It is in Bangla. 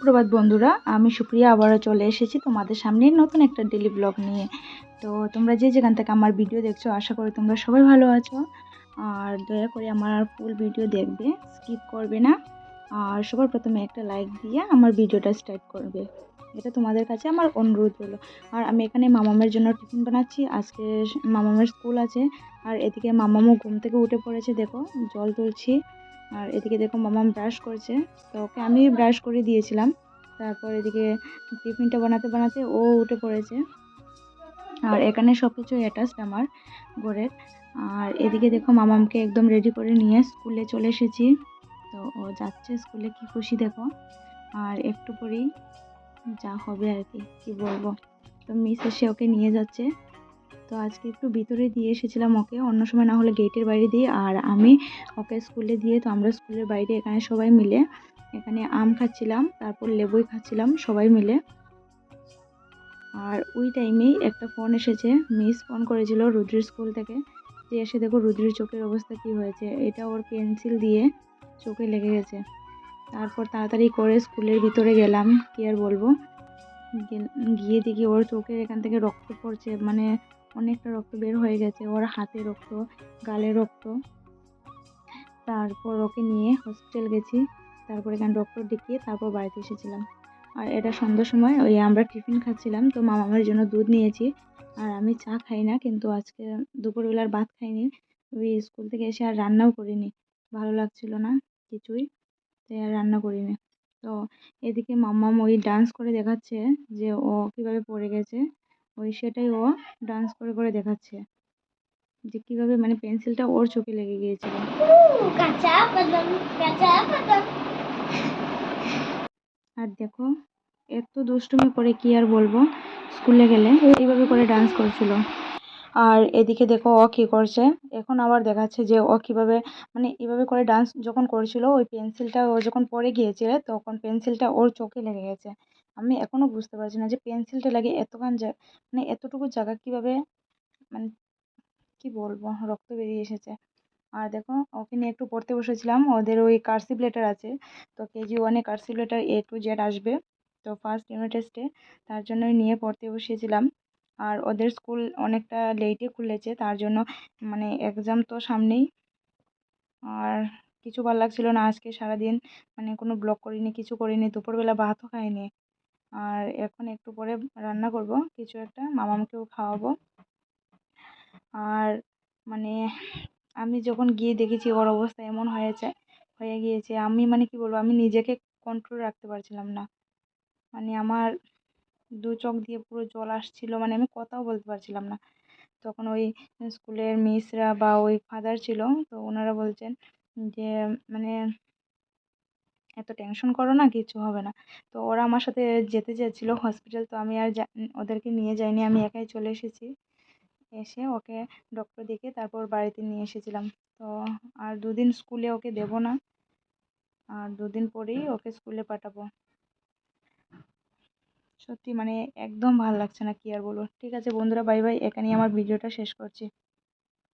সুপ্রভাত বন্ধুরা, আমি সুপ্রিয়া আবারও চলে এসেছি তোমাদের সামনে নতুন একটা ডেলি ব্লগ নিয়ে। তো তোমরা যে যেখান থেকে আমার ভিডিও দেখছো, আশা করি তোমরা সবাই ভালো আছো। আর দয়া করে আমার ফুল ভিডিও দেখবে, স্কিপ করবে না। আর সবার প্রথমে একটা লাইক দিয়ে আমার ভিডিওটা স্টার্ট করবে, এটা তোমাদের কাছে আমার অনুরোধ হলো। আর আমি এখানে মামামের জন্য টিফিন বানাচ্ছি। আজকে মামামের স্কুল আছে। আর এদিকে মামামও ঘুম থেকে উঠে পড়েছে, দেখো জল তুলছি। আর এদিকে দেখো মামাম ব্রাশ করছে, তো ওকে আমি ব্রাশ করে দিয়েছিলাম। তারপর এদিকে টিফিনটা বানাতে বানাতে ও উঠে পড়েছে। আর এখানে সব কিছু অ্যাটাচড আমার ঘরের। আর এদিকে দেখো মামামকে একদম রেডি করে নিয়ে স্কুলে চলে এসেছি। তো ও যাচ্ছে স্কুলে, কি খুশি দেখো। আর একটু পরেই যা হবে আর কি বলবো। তো মিস এসে ওকে নিয়ে যাচ্ছে। তো আজকে একটু ভিতরে দিয়ে এসেছিলাম ওকে, অন্য সময় না হলে গেটের বাইরে দিয়ে। আর আমি ওকে স্কুলে দিয়ে, তো আমরা স্কুলের বাইরে এখানে সবাই মিলে এখানে আম খাচ্ছিলাম, তারপর লেবুই খাচ্ছিলাম সবাই মিলে। আর ওই টাইমেই একটা ফোন এসেছে, মিস ফোন করেছিল রুদ্রের স্কুল থেকে, যে এসে দেখো রুদ্রের চোখের অবস্থা কি হয়েছে, এটা ওর পেন্সিল দিয়ে চোখে লেগে গেছে। তারপর তাড়াতাড়ি করে স্কুলের ভিতরে গেলাম, কি আর বলবো। গিয়ে দেখি ওর চোখের এখান থেকে রক্ত পড়ছে, মানে অনেকটা রক্ত বের হয়ে গেছে, ওর হাতে রক্ত, গালে রক্ত। তারপর ওকে নিয়ে হসপিটাল গেছি, তারপর এখানে ডক্টর দেখিয়ে তারপর বাড়িতে এসেছিলাম। আর এটা সন্ধ্যার সময় ওই আমরা টিফিন খাচ্ছিলাম, তো মামামের জন্য দুধ নিয়েছি। আর আমি চা খাই না, কিন্তু আজকে দুপুরবেলার ভাত খাইনি। ওই স্কুল থেকে এসে আর রান্নাও করিনি, ভালো লাগছিল না কিছুই, তাই আর রান্না করিনি। তো এদিকে মাম্মাম ওই ডান্স করে দেখাচ্ছে যে ও কিভাবে পড়ে গেছে, ওই সেটাই ও ডান্স করে করে দেখাচ্ছে যে কিভাবে, মানে পেন্সিলটা ওর চোখে লেগে গিয়েছিল। আর দেখো এত দুষ্টুমি করে, কি আর বলবো, স্কুলে গেলে এইভাবে করে ডান্স করছিল। আর এদিকে দেখো ও কী করছে, এখন আবার দেখাচ্ছে যে ও কিভাবে, মানে এইভাবে করে ডান্স যখন করছিল, ওই পেন্সিলটা ও যখন পড়ে গিয়েছে তখন পেন্সিলটা ওর চোখে লেগে গেছে। আমি এখনো বুঝতে পারছি না যে পেন্সিলটা লাগে এতখান মানে এতটুকু জায়গা কিভাবে, মানে কি বলবো, রক্ত বেরিয়ে এসেছে। আর দেখো ওকে নিয়ে একটু পড়তে বসেছিলাম, ওদের ওই কার্সিভ লেটার আছে, তো KG 1-এ cursive letter A to Z আসবে, তো ফার্স্ট ইউনিট টেস্টে, তার জন্যই নিয়ে পড়তে বসিয়েছিলাম। আর ওদের স্কুল অনেকটা লেটে খুলেছে, তার জন্য মানে এক্সাম তো সামনেই। আর কিছু ভালো লাগছিল না আজকে সারাদিন, মানে কোনো ব্লগ করিনি, কিছু করিনি, দুপুরবেলা ভাতও খাইনি। আর এখন একটু পরে রান্না করব কিছু একটা, মামাকেও খাওয়াবো। আর মানে আমি যখন গিয়ে দেখেছি ওর অবস্থা এমন হয়ে গিয়েছে, আমি মানে কি বলবো, আমি নিজেকে কন্ট্রোল রাখতে পারছিলাম না। মানে আমার দু চোখ দিয়ে পুরো জল আসছিল, মানে আমি কথাও বলতে পারছিলাম না। তখন ওই স্কুলের মিসরা বা ওই ফাদার ছিল, তো ওনারা বলছেন যে মানে এত টেনশন করো না, কিছু হবে না। তো ওরা আমার সাথে যেতে চেয়েছিল হসপিটাল, তো আমি আর ওদেরকে নিয়ে যাইনি, আমি একাই চলে এসেছি। এসে ওকে ডক্টর দেখিয়ে তারপর বাড়িতে নিয়ে এসেছিলাম। তো আর দুদিন স্কুলে ওকে দেব না, আর দুদিন পরেই ওকে স্কুলে পাঠাবো। সত্যি মানে একদম ভালো লাগছে না, কি আর বলবো। ঠিক আছে বন্ধুরা, বাই বাই, এখানেই আমার ভিডিওটা শেষ করছি।